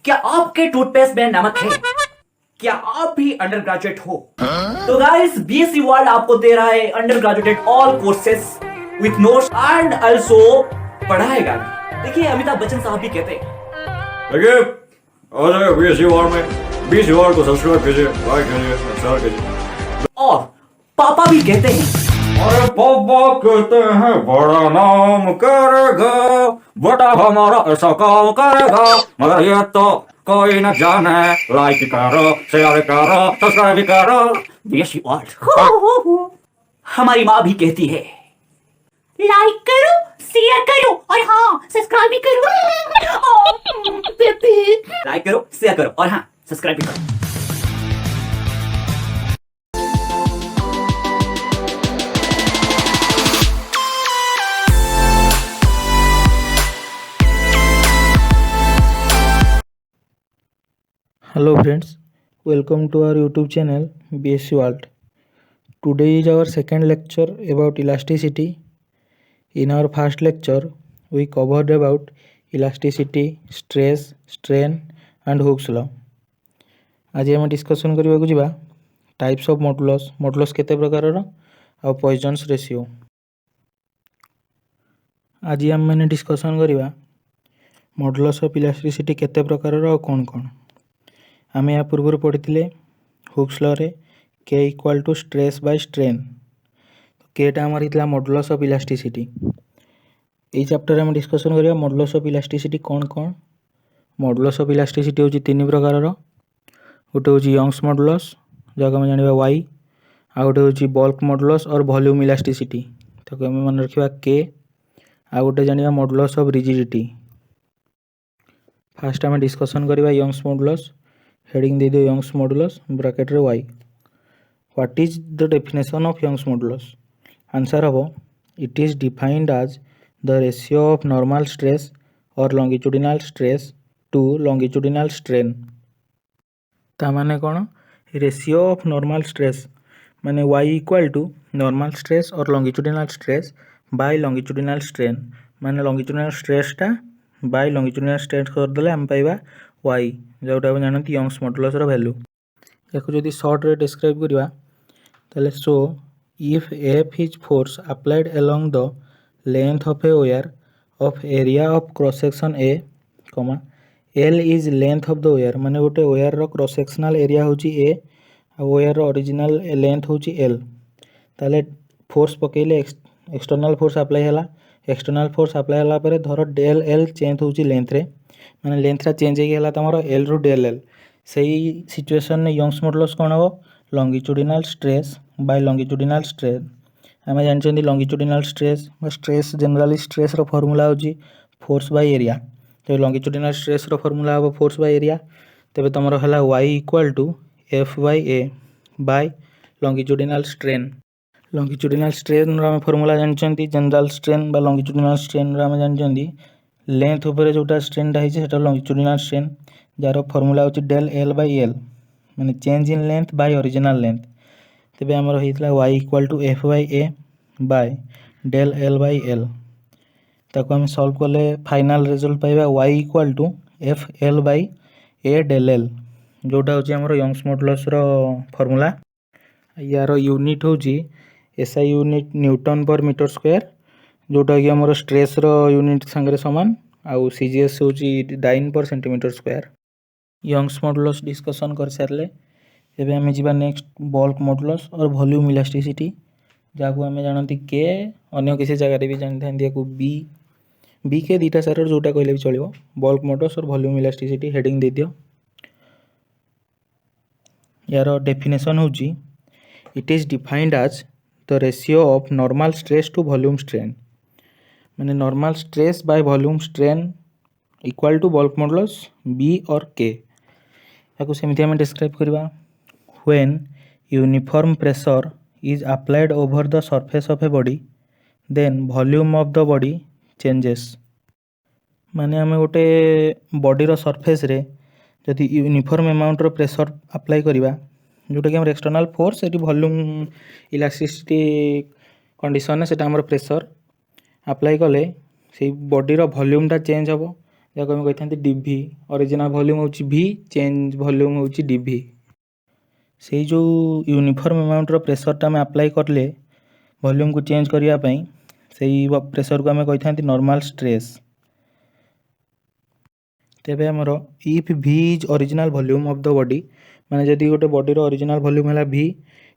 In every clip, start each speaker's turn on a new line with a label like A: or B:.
A: क्या आपके टूथपेस्ट में नमक है? क्या आप भी अंडर ग्रेजुएट हो? तो गाइस बीएससी वर्ल्ड आपको दे रहा है under graduate all courses with notes and also पढ़ाएगा भी। देखिए अमिताभ बच्चन साहब भी कहते हैं
B: देखिए आ जाए बीएससी वर्ल्ड में, बीएससी वर्ल्ड को सब्सक्राइब कीजिए, लाइक कीजिए, शेयर कीजिए।
A: और पापा भी कहते हैं
B: अरे पापा कहते हैं बड़ा नाम करेगा, बड़ा हमारा ऐसा काम करेगा, मगर ये तो कोई न जाने। लाइक करो, शेयर करो, सब्सक्राइब करो।
A: BSc world. हमारी माँ भी कहती है लाइक करो, शेयर करो और हाँ सब्सक्राइब भी करो। लाइक करो, शेयर करो और हाँ सब्सक्राइब भी करो।
C: Hello friends, welcome to our YouTube channel BSC World. Today is our second lecture about elasticity. In our first lecture, we covered about elasticity, stress, strain and Hooke's law. आज आम discussion करने को types of modulus, modulus केते प्रकारर आ poisons ratio. आज आम मैंने discussion करवा modulus of elasticity केते प्रकारर आ कौन कौन। आम या पूर्व पढ़ी हुक्स लॉ रे के equal to stress by strain. केटा आमर होता मॉडुलस ऑफ इलास्टिसिटी। ये चैप्टर आम डिस्कसन करवा मॉडुलस ऑफ इलास्टिसिटी कौन कौन। मॉडुलस ऑफ इलास्टिसिटी होची तीन प्रकार। गोटे हूँ यंग्स मॉडुलस जहाँ आम जाना वाई, आ गोटे हूँ बल्क मॉडुलस और वॉल्यूम इलास्टिसिटी ताको आम मन रखा के, आ गोटे जाना मॉडुलस ऑफ रिजिडिटी। फास्ट आम डिस्कसन करवा यंग्स मॉडुलस। हेडिंग दे दियो यंग्स मॉडुलस ब्रैकेट रे Y. What is the definition of Young's modulus? Answer हम it is defined as the ratio of normal stress और longitudinal stress to longitudinal strain. ता माने कौन? रेशियो ऑफ नॉर्मल स्ट्रेस माने Y equal to normal stress और longitudinal stress by longitudinal strain. माने longitudinal स्ट्रेसटा bye longitudinal stress करदेले आम पाइबा Y, जोटा आप जानते यंग्स मॉडुलस वैल्यू। या जो सर्ट रे डिस्क्राइब करवा ताले so if F is force applied along the length of a wire of area of cross section A, L is length of the wire. माने गोटे वायर रो क्रॉस सेक्शनल एरिया होची ए a wire row original length होची L. ताले force पकेले external force apply हला। External force apply हला परे धर del L change होची लेंथ रे, माने लेंथटा चेंज होगा तुम एल रु डेल एल। से सिचुएशन में यंग्स मॉडुलस कौन हम? Longitudinal stress by longitudinal strain. आम जानते longitudinal stress stress generally stress रो फॉर्मूला होची फोर्स बाय एरिया। तो लॉन्गिट्यूडिनल स्ट्रेस रो फॉर्मूला हम फोर्स बाय एरिया। तेरे तुम है Y equal to F by A by longitudinal strain. Longitudinal strain आम फॉर्मूला जानते जनरल स्ट्रेन बा लॉन्गिट्यूडिनल स्ट्रेन आम जानते लेंथ उपर जोटा स्ट्रेनटा है लॉन्गिट्यूडिनल स्ट्रेन जार फॉर्मूला होची डेल एल बाय एल माने change in length by original length. तेबे हमर होइतला y equal to F by A by del L by L. ताको हम सॉल्व करले फाइनल रिजल्ट पाइबा y equal to F L by A del L, जोटा होची हमर यंग्स मॉडुलस रो फॉर्मूला। यार यूनिट होची SI unit newton per metre square, जोटा कि हमर स्ट्रेस रो यूनिट संगे समान। आउ सीजीएस होची dyne per centimetre square. Young's modulus discussion कर सारे एबे आम जा नेक्स्ट बल्क मॉडुलस और वॉल्यूम इलास्टिसिटी, जहाँ आम जानते के अन्य किसी जगह भी जानते को बी बी के दुटा सार जोटा कहले भी चलो। बल्क मॉडुलस और वॉल्यूम इलास्टिसिटी हेडिंग दे दियो। यार डेफिनेशन होची it is defined as the ratio of normal stress to volume strain. माने normal stress by volume strain equal to bulk modulus B और के। या सेमती आम डिस्क्राइब करवा when uniform pressure is applied over the surface of a body then volume of the body changes. माने आम गोटे body surface रे जदि यूनिफॉर्म अमाउंट रो प्रेशर अप्लाई करवा जोटा कि आम एक्सटर्नल फोर्स ये वॉल्यूम इलास्टिसिटी कंडीशन से प्रेशर अप्लाई कले से बॉडी रो वॉल्यूमटा चेंज हम। या आम कही डिभि ओरिजिनल वॉल्यूम होची V चेंज वॉल्यूम होची डिभि से जो यूनिफॉर्म अमाउंटर प्रेशरटा आम अप्लाई करले वॉल्यूम को चेंज करने से प्रेशर को आम कही नॉर्मल स्ट्रेस तेबे आमर if V is original volume of the body माने जदि गोटे बॉडीर ओरिजिनल वॉल्यूम है V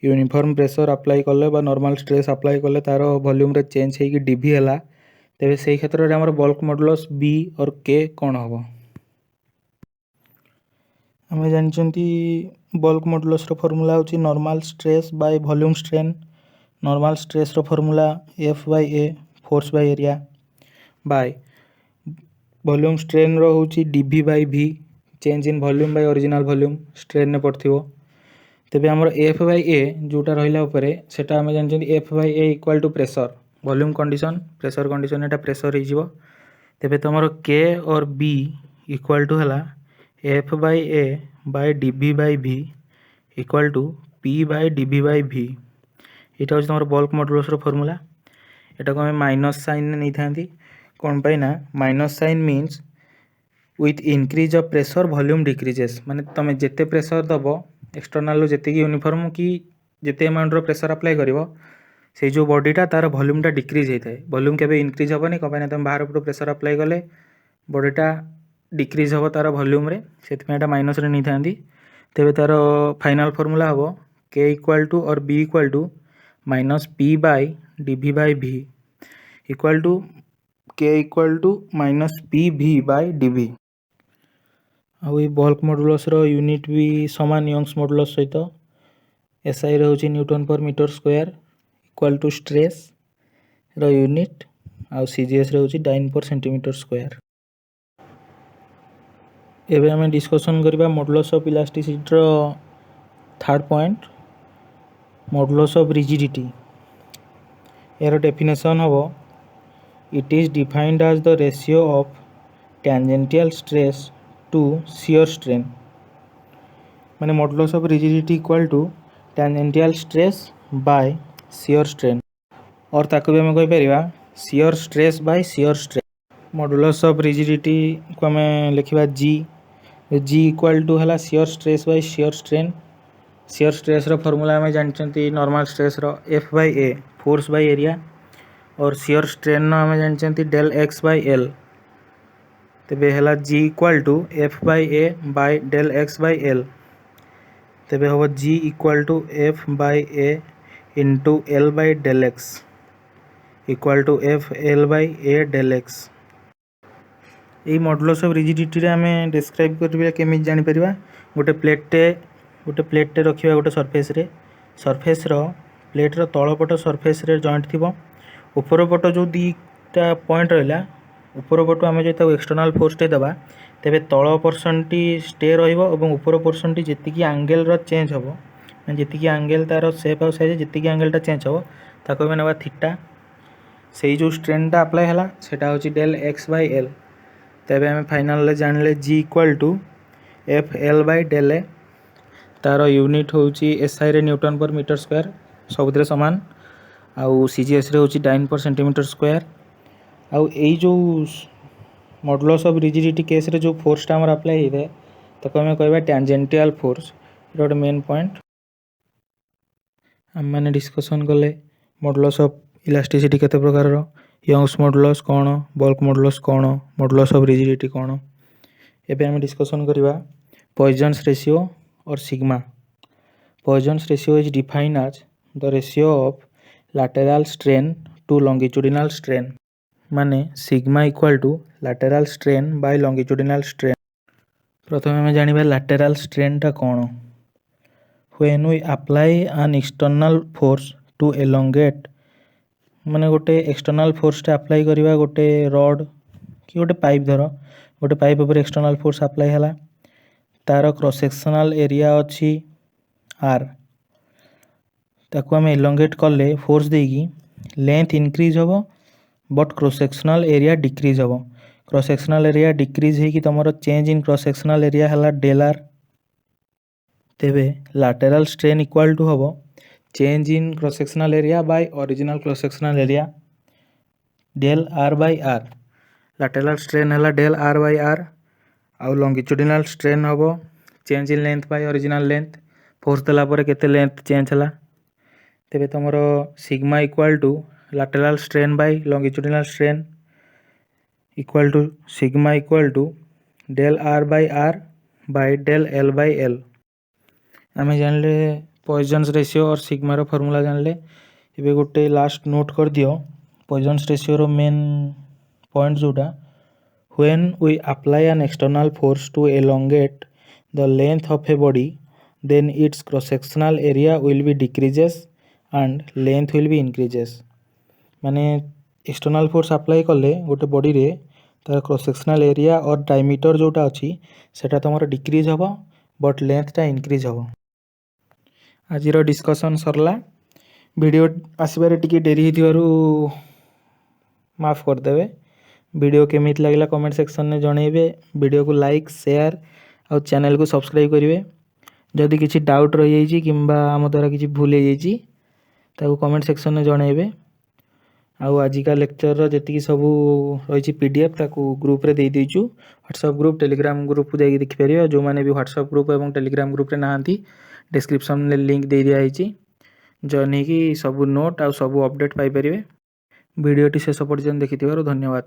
C: यूनिफॉर्म प्रेशर अप्लाई कले बा नॉर्मल स्ट्रेस अप्लाई कले तार वॉल्यूम रे चेंज होगी डिभि है तेबे से क्षेत्र में आमर बल्क मॉडुलस B और K कौन हम आम जानते बल्क मॉडुलस फॉर्मूला होची normal stress by volume strain normal stress formula F/A force by area by volume strain रो होची d V by V change in volume by original volume strain ने पड़थिबो तेबे हमर F/A जोटा रहिला ऊपर सेटा हम जानते F/A equal to pressure volume condition pressure condition एटा प्रेशर हो तेबे तुमर K और B इक्वल टू है F/A by d V by V equal to P by d V by V यहाँ हूँ तुम बल्क मॉडुलस फॉर्मूला यहाँ को आम माइनस साइन नहीं था कौन पाई ना minus sign means with increase of pressure volume decreases माने तुम जिते प्रेशर दब एक्सटर्नाल जी यूनिफॉर्म कि जिते अमाउंटर प्रेशर अप्लाई कर से जो बॉडीटा तार वॉल्यूमटा डिक्रीज होता है वॉल्यूम केबे इनक्रीज हेनी कौन तुम बाहर पटू प्रेशर अप्लाई कले बॉडीटा डिक्रीज हम तार वॉल्यूम रे से माइनस नहीं था तेबे तार फाइनल फॉर्मूला हम K इक्वल टू और B equal to minus P by d V by V equal to K equal to minus PV by d V आउ ये बल्क मॉडुलस यूनिट भी समान यंग्स मॉडुलस सहित SI रोचे newton per metre square equal to stress रो unit आउ CGS रोचे dyne per centimetre square एबे हमें डिस्कशन करबा मॉडुलस ऑफ इलास्टिसिटी रो third point modulus of rigidity यार डेफिनेशन हम it is defined as the ratio of tangential stress to shear strain माने modulus of rigidity equal to tangential stress by shear strain और ताको भी हमें कहि परिबा shear stress by shear strain modulus of rigidity को हमें लिखिबा G इक्वल टू है shear stress by shear strain shear stress रो फॉर्मूला हमें जानते नॉर्मल स्ट्रेस रो F/A फोर्स बाय एरिया और शियर स्ट्रेन हमें जानते डेल X बाय L तेबे है G equal to F/A by del X by L तेबे हम G equal to F/A into L by del X equal to F/L by A del X यही modulus of rigidity रे हमें describe करबा केमी जानि परिबा गोटे प्लेट रखिबा गोटे सरफेस रो प्लेट रो तळपट सरफेस रे जॉइंट थिबो ऊपर पट जो दीटा पॉइंट रहिला ऊपर पटु आम जो एक्सटर्नाल फोर्स टे दबा तेबे तळ पोर्शन टी स्टे रहिबो एवं ऊपर पोर्शन टी जेतिकी एंगल रो चेंज हबो जेतिकी एंगल तार शेप और साइज जेतिकी एंगलटा चेंज हबो ताको नेबा थीटा से जो स्ट्रेनटा अप्लाई हला सेटा होची डेल X बाय L तेबे हमें फाइनल जानले G equal to F/L by del A तार यूनिट होची SI रे न्यूटन पर मीटर स्क्वायर सबुद्रे समान आउ CGS रे होची डाइन पर सेंटीमीटर स्क्वायर आउ एई जो मॉडुलस ऑफ रिजिडिटी केस रे जो फोर्सटा हमर अप्लाई हेबे ताको हमें कहबा टेंजेंटियल फोर्स रोड मेन पॉइंट हम माने डिस्कशन कले मॉडुलस ऑफ इलास्टिसिटी केते प्रकार रो यंग्स मॉडुलस कोन बल्क मॉडुलस कोन मॉडुलस ऑफ रिजिडिटी कोन एबे हम डिस्कशन करिबा पॉइजन्स रेशियो और sigma Poisson's ratio is defined as the ratio of lateral strain to longitudinal strain माने sigma equal to lateral strain by longitudinal strain प्रथम हमें जानिबा lateral strain टा कोन when we apply an external force to elongate माने गोटे external force टा apply करिबा गोटे rod कि गोटे पाइप धर गोटे पाइप ऊपर एक्सटर्नल फोर्स अप्लाई हला तार क्रॉस सेक्शनल एरिया अछि R ताको हम एलोंगेट कले फोर्स देगी लेंथ इंक्रीज होबो but cross sectional area decrease होबो क्रॉस सेक्शनल एरिया डिक्रीज हे कि तमरो change in cross sectional area हला डेल R तेबे लैटरल स्ट्रेन इक्वल टू होबो change in cross sectional area by original cross sectional area del R by R lateral strain है del r by r आउ longitudinal strain हम change in length by original length force देला पर केते length change हला तेबे तुमर sigma equal to lateral strain by longitudinal strain equal to sigma equal to del r by r by del l by l आम जानले poisons ratio और सिग्मार formula जानले एबे गोटे लास्ट नोट कर दियो पॉइजन्स रेशियो रो मेन पॉइंट जोटा when we apply an external force to elongate the length of a body then its cross sectional area will be decreases and length will be increases माने external force apply कले गोटे body रे तार cross sectional area और diameter जोटा अछि सेटा तमर डिक्रीज हबो बट लेंथ टा इंक्रीज हबो आज रो डिस्कशन सरला वीडियो आसीबारे टिके डेरी हिथिबारु माफ कर देबे वीडियो केमित लागला कमेंट सेक्शन में जणेबे वीडियो को लाइक शेयर और चैनल को सब्सक्राइब करिवे जदि किछि डाउट रहि जाई छि किंबा हम द्वारा किछि भूल जाई छि ताको कमेंट सेक्शन में जणेबे आउ आजिका लेक्चर जेतिकी सबू रही पीडीएफ ताकू ग्रुप रे दे देइछु व्हाट्सएप ग्रुप टेलीग्राम ग्रुप को जाई देखि परियो जो माने भी व्हाट्सएप ग्रुप एवं टेलीग्राम ग्रुप रे नाहंती डिस्क्रिप्शन में लिंक दे दिया हिची जॉइन हेकी सबू नोट आ सबू अपडेट पाई परिवे वीडियोटी शेष पर्यंत देखिथिबारु धन्यवाद।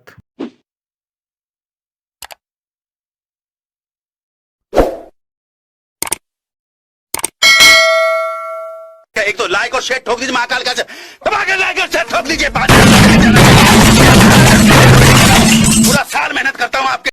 D: एक तो लाइक और शेयर ठोक दीजिए महाकाल का दबा के लाइक और शेयर ठोक दीजिए। पूरा साल मेहनत करता हूं आपके